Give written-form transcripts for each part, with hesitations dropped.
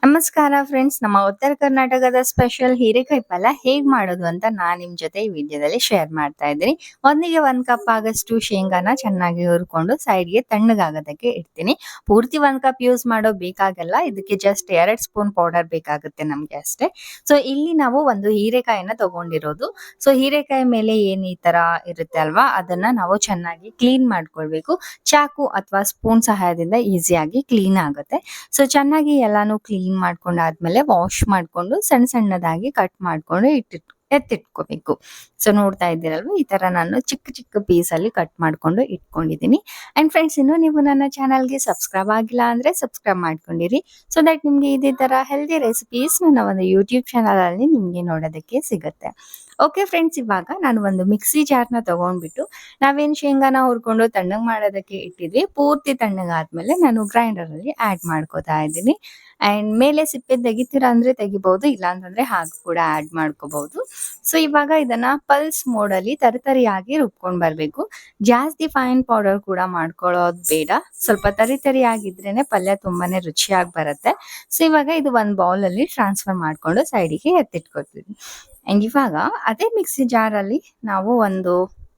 ನಮಸ್ಕಾರ ಫ್ರೆಂಡ್ಸ್, ನಮ್ಮ ಉತ್ತರ ಕರ್ನಾಟಕದ ಸ್ಪೆಷಲ್ ಹೀರೆಕಾಯಿ ಪಲ್ಯ ಹೇಗ್ ಮಾಡೋದು ಅಂತ ನಾನ್ ನಿಮ್ ಜೊತೆ ಈ ವಿಡಿಯೋದಲ್ಲಿ ಶೇರ್ ಮಾಡ್ತಾ ಇದ್ದೀನಿ. ಮೊದಲಿಗೆ 1 ಕಪ್ ಆಗಷ್ಟು ಶೇಂಗಾನ ಚೆನ್ನಾಗಿ ಹುರ್ಕೊಂಡು ಸೈಡ್ಗೆ ತಣ್ಣಗಾಗೋದಕ್ಕೆ ಇಡ್ತೀನಿ. ಪೂರ್ತಿ 1 ಕಪ್ ಯೂಸ್ ಮಾಡೋ ಬೇಕಾಗಲ್ಲ, ಇದಕ್ಕೆ ಜಸ್ಟ್ 2 ಸ್ಪೂನ್ ಪೌಡರ್ ಬೇಕಾಗುತ್ತೆ ನಮ್ಗೆ ಅಷ್ಟೇ. ಸೊ ಇಲ್ಲಿ ನಾವು ಒಂದು ಹೀರೆಕಾಯಿನ ತಗೊಂಡಿರೋದು. ಸೊ ಹೀರೆಕಾಯಿ ಮೇಲೆ ಏನ್ ಈ ತರ ಇರುತ್ತೆ ಅಲ್ವಾ, ಅದನ್ನ ನಾವು ಚೆನ್ನಾಗಿ ಕ್ಲೀನ್ ಮಾಡ್ಕೊಳ್ಬೇಕು. ಚಾಕು ಅಥವಾ ಸ್ಪೂನ್ ಸಹಾಯದಿಂದ ಈಸಿಯಾಗಿ ಕ್ಲೀನ್ ಆಗುತ್ತೆ. ಸೊ ಚೆನ್ನಾಗಿ ಎಲ್ಲಾನು ಕ್ಲೀನ್ ಮಾಡ್ಕೊಂಡಾದ್ಮೇಲೆ ವಾಶ್ ಮಾಡ್ಕೊಂಡು ಸಣ್ಣ ಸಣ್ಣದಾಗಿ ಕಟ್ ಮಾಡ್ಕೊಂಡು ಎತ್ತಿಟ್ಕೋಬೇಕು. ಸೊ ನೋಡ್ತಾ ಇದ್ದೀರಲ್ವಾ, ಈ ತರ ನಾನು ಚಿಕ್ಕ ಚಿಕ್ಕ ಪೀಸ್ ಅಲ್ಲಿ ಕಟ್ ಮಾಡ್ಕೊಂಡು ಇಟ್ಕೊಂಡಿದ್ದೀನಿ. ಅಂಡ್ ಫ್ರೆಂಡ್ಸ್, ಇನ್ನು ನೀವು ನನ್ನ ಚಾನಲ್ಗೆ ಸಬ್ಸ್ಕ್ರೈಬ್ ಆಗಿಲ್ಲ ಅಂದ್ರೆ ಸಬ್ಸ್ಕ್ರೈಬ್ ಮಾಡ್ಕೊಂಡಿರಿ. ಸೊ ದಟ್ ನಿಮ್ಗೆ ಇದೇ ತರ ಹೆಲ್ದಿ ರೆಸಿಪೀಸ್ ನನ್ನ ಒಂದು ಯೂಟ್ಯೂಬ್ ಚಾನಲ್ ಅಲ್ಲಿ ನಿಮ್ಗೆ ನೋಡೋದಕ್ಕೆ ಸಿಗುತ್ತೆ. ಓಕೆ ಫ್ರೆಂಡ್ಸ್, ಇವಾಗ ನಾನು ಒಂದು ಮಿಕ್ಸಿ ಜಾರ್ನ ತಗೊಂಡ್ಬಿಟ್ಟು ನಾವೇನ್ ಶೇಂಗಾನ ಹುರ್ಕೊಂಡು ತಣ್ಣಗ್ ಮಾಡೋದಕ್ಕೆ ಇಟ್ಟಿದ್ವಿ, ಪೂರ್ತಿ ತಣ್ಣಗಾದ್ಮೇಲೆ ನಾನು ಗ್ರೈಂಡರ್ ಅಲ್ಲಿ ಆಡ್ ಮಾಡ್ಕೋತಾ ಇದ್ದೀನಿ. ಅಂಡ್ ಮೇಲೆ ಸಿಪ್ಪೆ ತೆಗಿತೀರಾ ಅಂದ್ರೆ ತೆಗಿಬಹುದು, ಇಲ್ಲ ಅಂತಂದ್ರೆ ಹಾಗೆ ಕೂಡ ಆಡ್ ಮಾಡ್ಕೋಬಹುದು. ಸೊ ಇವಾಗ ಇದನ್ನ ಪಲ್ಸ್ ಮೋಡ್ ಅಲ್ಲಿ ತರಿತರಿಯಾಗಿ ರುಬ್ಕೊಂಡ್ ಬರ್ಬೇಕು. ಜಾಸ್ತಿ ಫೈನ್ ಪೌಡರ್ ಕೂಡ ಮಾಡ್ಕೊಳ್ಳೋದು ಬೇಡ, ಸ್ವಲ್ಪ ತರಿ ಆಗಿದ್ರೇನೆ ಪಲ್ಯ ತುಂಬಾನೇ ರುಚಿಯಾಗಿ ಬರುತ್ತೆ. ಸೊ ಇವಾಗ ಇದು ಒಂದ್ ಬೌಲ್ ಅಲ್ಲಿ ಟ್ರಾನ್ಸ್ಫರ್ ಮಾಡ್ಕೊಂಡು ಸೈಡಿಗೆ ಎತ್ತಿಟ್ಕೊತೀವಿ. ಅಂಡ್ ಇವಾಗ ಅದೇ ಮಿಕ್ಸಿ ಜಾರ್ ಅಲ್ಲಿ ನಾವು ಒಂದು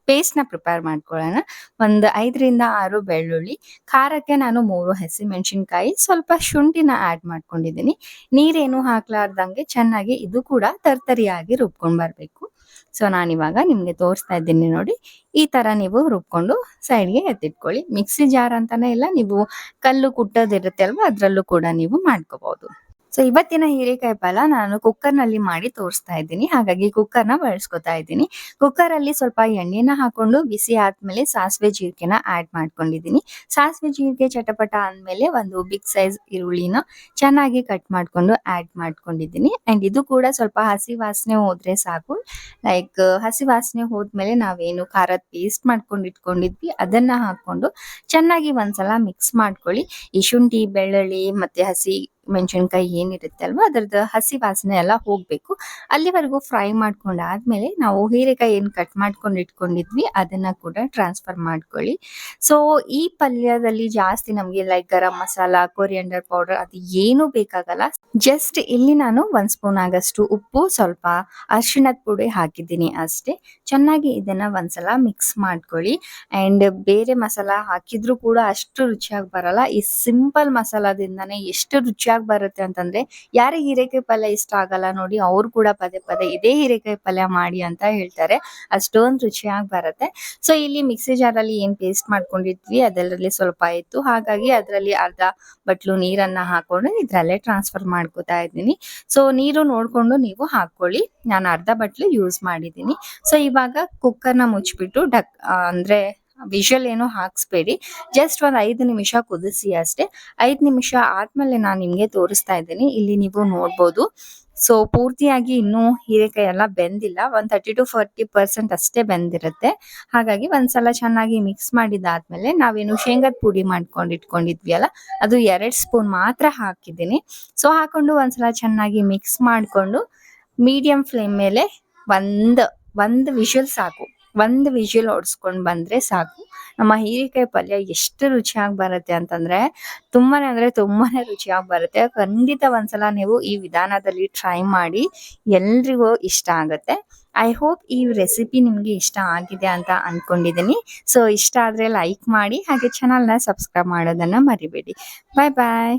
ಪೇಸ್ಟ್ ನ ಪ್ರಿಪೇರ್ ಮಾಡ್ಕೊಳ್ಳೋಣ. ಒಂದು 5ರಿಂದ 6 ಬೆಳ್ಳುಳ್ಳಿ, ಖಾರಕ್ಕೆ ನಾನು 3 ಹಸಿಮೆಣಸಿನಕಾಯಿ, ಸ್ವಲ್ಪ ಶುಂಠಿನ ಆಡ್ ಮಾಡ್ಕೊಂಡಿದ್ದೀನಿ. ನೀರೇನು ಹಾಕ್ಲಾರ್ದಂಗೆ ಚೆನ್ನಾಗಿ ಇದು ಕೂಡ ತರ್ತರಿಯಾಗಿ ರುಬ್ಕೊಂಡ್ ಬರ್ಬೇಕು. ಸೊ ನಾನಿವಾಗ ನಿಮ್ಗೆ ತೋರಿಸ್ತಾ ಇದ್ದೀನಿ ನೋಡಿ, ಈ ತರ ನೀವು ರುಬ್ಕೊಂಡು ಸೈಡ್ಗೆ ಎತ್ತಿಟ್ಕೊಳ್ಳಿ. ಮಿಕ್ಸಿ ಜಾರ್ ಅಂತಾನೆ ಇಲ್ಲ, ನೀವು ಕಲ್ಲು ಕುಟ್ಟೋದಿರುತ್ತೆ ಅಲ್ವಾ, ಅದ್ರಲ್ಲೂ ಕೂಡ ನೀವು ಮಾಡ್ಕೋಬಹುದು. ಸೊ ಇವತ್ತಿನ ಹೀರೆಕಾಯಿ ಪಲ್ಯ ನಾನು ಕುಕ್ಕರ್ ನಲ್ಲಿ ಮಾಡಿ ತೋರಿಸ್ತಾ ಇದ್ದೀನಿ, ಹಾಗಾಗಿ ಕುಕ್ಕರ್ ನ ಬಳಸ್ಕೊತಾ ಇದ್ದೀನಿ. ಕುಕ್ಕರ್ ಅಲ್ಲಿ ಸ್ವಲ್ಪ ಎಣ್ಣೆನ ಹಾಕೊಂಡು ಬಿಸಿ ಆದ್ಮೇಲೆ ಸಾಸಿವೆ ಜೀರಿಗೆನ ಆಡ್ ಮಾಡ್ಕೊಂಡಿದ್ದೀನಿ. ಸಾಸಿವೆ ಜೀರಿಗೆ ಚಟಪಟ ಅಂದ್ಮೇಲೆ ಒಂದು ಬಿಗ್ ಸೈಜ್ ಈರುಳ್ಳಿನ ಚೆನ್ನಾಗಿ ಕಟ್ ಮಾಡ್ಕೊಂಡು ಆಡ್ ಮಾಡ್ಕೊಂಡಿದ್ದೀನಿ. ಅಂಡ್ ಇದು ಕೂಡ ಸ್ವಲ್ಪ ಹಸಿ ವಾಸನೆ ಹೋದ್ರೆ ಸಾಕು. ಲೈಕ್ ಹಸಿ ವಾಸನೆ ಹೋದ್ಮೇಲೆ ನಾವೇನು ಖಾರದ ಪೇಸ್ಟ್ ಮಾಡ್ಕೊಂಡು ಇಟ್ಕೊಂಡಿದ್ವಿ ಅದನ್ನ ಹಾಕೊಂಡು ಚೆನ್ನಾಗಿ ಒಂದ್ಸಲ ಮಿಕ್ಸ್ ಮಾಡ್ಕೊಳ್ಳಿ. ಈ ಶುಂಠಿ, ಬೆಳ್ಳುಳ್ಳಿ ಮತ್ತೆ ಹಸಿ ಮೆಣಸಿನಕಾಯಿ ಏನಿರುತ್ತೆ ಅಲ್ವಾ, ಅದ್ರದ್ದು ಹಸಿ ವಾಸನೆ ಎಲ್ಲ ಹೋಗ್ಬೇಕು. ಅಲ್ಲಿವರೆಗೂ ಫ್ರೈ ಮಾಡ್ಕೊಂಡಾದ್ಮೇಲೆ ನಾವು ಹೀರೆಕಾಯಿ ಏನ್ ಕಟ್ ಮಾಡ್ಕೊಂಡು ಇಟ್ಕೊಂಡಿದ್ವಿ ಅದನ್ನ ಕೂಡ ಟ್ರಾನ್ಸ್ಫರ್ ಮಾಡ್ಕೊಳ್ಳಿ. ಸೊ ಈ ಪಲ್ಯದಲ್ಲಿ ಜಾಸ್ತಿ ನಮ್ಗೆ like garam masala, coriander powder ಅದು ಏನು ಬೇಕಾಗಲ್ಲ. ಜಸ್ಟ್ ಇಲ್ಲಿ ನಾನು 1 ಸ್ಪೂನ್ ಆಗಷ್ಟು ಉಪ್ಪು, ಸ್ವಲ್ಪ ಅರಿಶಿಣದ ಪುಡಿ ಹಾಕಿದ್ದೀನಿ ಅಷ್ಟೇ. ಚೆನ್ನಾಗಿ ಇದನ್ನ ಒಂದ್ಸಲ ಮಿಕ್ಸ್ ಮಾಡ್ಕೊಳ್ಳಿ. ಅಂಡ್ ಬೇರೆ ಮಸಾಲ ಹಾಕಿದ್ರು ಕೂಡ ಅಷ್ಟು ರುಚಿಯಾಗಿ ಬರಲ್ಲ. ಈ ಸಿಂಪಲ್ ಮಸಾಲದಿಂದಾನೇ ಎಷ್ಟು ರುಚಿಯಾಗಿ ಬರುತ್ತೆ ಅಂತಂದ್ರೆ, ಯಾರಿಗೆ ಹೀರೆಕಾಯಿ ಪಲ್ಯ ಇಷ್ಟ ಆಗಲ್ಲ ನೋಡಿ, ಅವ್ರು ಕೂಡ ಪದೇ ಪದೇ ಇದೇ ಹೀರೆಕಾಯಿ ಪಲ್ಯ ಮಾಡಿ ಅಂತ ಹೇಳ್ತಾರೆ. ಅಷ್ಟೊಂದು ರುಚಿಯಾಗಿ ಬರುತ್ತೆ. ಸೊ ಇಲ್ಲಿ ಮಿಕ್ಸಿ ಜಾರ್ ಅಲ್ಲಿ ಏನ್ ಪೇಸ್ಟ್ ಮಾಡ್ಕೊಂಡಿದ್ವಿ ಅದರಲ್ಲಿ ಸ್ವಲ್ಪ ಇತ್ತು, ಹಾಗಾಗಿ ಅದರಲ್ಲಿ ಅರ್ಧ ಬಟ್ಲು ನೀರನ್ನ ಹಾಕೊಂಡು ಇದ್ರಲ್ಲೇ ಟ್ರಾನ್ಸ್ಫರ್ ಮಾಡ್ಕೋತಾ ಇದ್ದೀನಿ. ಸೊ ನೀರು ನೋಡ್ಕೊಂಡು ನೀವು ಹಾಕೊಳ್ಳಿ, ನಾನು ಅರ್ಧ ಬಟ್ಲು ಯೂಸ್ ಮಾಡಿದ್ದೀನಿ. ಸೊ ಇವಾಗ ಕುಕ್ಕರ್ನ ಮುಚ್ಚಿಬಿಟ್ಟು ಅಂದ್ರೆ ವಿಷಲ್ ಏನು ಹಾಕ್ಸ್ಬೇಡಿ, ಜಸ್ಟ್ ಒಂದ್ 5 ನಿಮಿಷ ಕುದಿಸಿ ಅಷ್ಟೇ. 5 ನಿಮಿಷ ಆದ್ಮೇಲೆ ನಾನು ನಿಮ್ಗೆ ತೋರಿಸ್ತಾ ಇದ್ದೀನಿ, ಇಲ್ಲಿ ನೀವು ನೋಡ್ಬೋದು. ಸೊ ಪೂರ್ತಿಯಾಗಿ ಇನ್ನೂ ಹೀರೆಕಾಯಿ ಎಲ್ಲ ಬೆಂದಿಲ್ಲ, ಒಂದ್ 30 to 40% ಅಷ್ಟೇ ಬೆಂದಿರುತ್ತೆ. ಹಾಗಾಗಿ ಒಂದ್ಸಲ ಚೆನ್ನಾಗಿ ಮಿಕ್ಸ್ ಮಾಡಿದಾದ್ಮೇಲೆ ನಾವೇನು ಶೇಂಗಾದ ಪುಡಿ ಮಾಡ್ಕೊಂಡು ಇಟ್ಕೊಂಡಿದ್ವಿ ಅಲ್ಲ, ಅದು 2 ಸ್ಪೂನ್ ಮಾತ್ರ ಹಾಕಿದ್ದೀನಿ. ಸೊ ಹಾಕೊಂಡು ಒಂದ್ಸಲ ಚೆನ್ನಾಗಿ ಮಿಕ್ಸ್ ಮಾಡ್ಕೊಂಡು ಮೀಡಿಯಂ ಫ್ಲೇಮ್ ಮೇಲೆ ಒಂದ್ ವಿಷಲ್ ಸಾಕು. ಒಂದ್ ವಿಷಲ್ ಹೊಡ್ಸ್ಕೊಂಡ್ ಬಂದ್ರೆ ಸಾಕು. ನಮ್ಮ ಹೀರೆಕಾಯಿ ಪಲ್ಯ ಎಷ್ಟು ರುಚಿಯಾಗಿ ಬರುತ್ತೆ ಅಂತಂದ್ರೆ ತುಂಬಾನೇ ರುಚಿಯಾಗಿ ಬರುತ್ತೆ. ಖಂಡಿತ ಒಂದ್ಸಲ ನೀವು ಈ ವಿಧಾನದಲ್ಲಿ ಟ್ರೈ ಮಾಡಿ, ಎಲ್ರಿಗೂ ಇಷ್ಟ ಆಗುತ್ತೆ. ಐ ಹೋಪ್ ಈ ರೆಸಿಪಿ ನಿಮ್ಗೆ ಇಷ್ಟ ಆಗಿದೆ ಅಂತ ಅನ್ಕೊಂಡಿದ್ದೀನಿ. ಸೊ ಇಷ್ಟ ಆದ್ರೆ ಲೈಕ್ ಮಾಡಿ, ಹಾಗೆ ಚಾನಲ್ನ ಸಬ್ಸ್ಕ್ರೈಬ್ ಮಾಡೋದನ್ನ ಮರಿಬೇಡಿ. ಬಾಯ್ ಬಾಯ್.